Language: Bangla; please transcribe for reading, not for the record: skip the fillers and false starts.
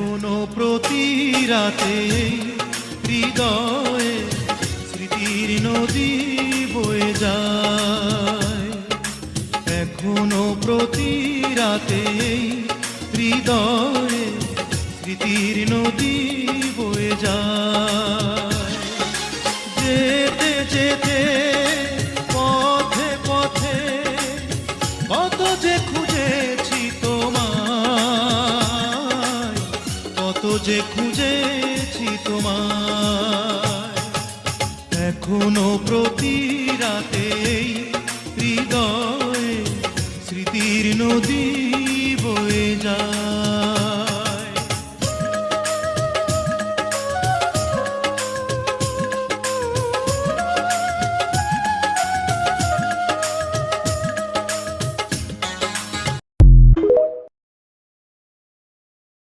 এখনো প্রতি রাতে হৃদয়ে স্মৃতির নদী বয়ে যায়। এখনো প্রতি রাতে হৃদয়ে স্মৃতির নদী বয়ে যায়। যেতে যেতে পথে পথে কত যে খুঁজেছি তোমায়, কত যে খুঁজেছি তোমায়। এখনো প্রতি রাতে হৃদয়ে স্মৃতির নদী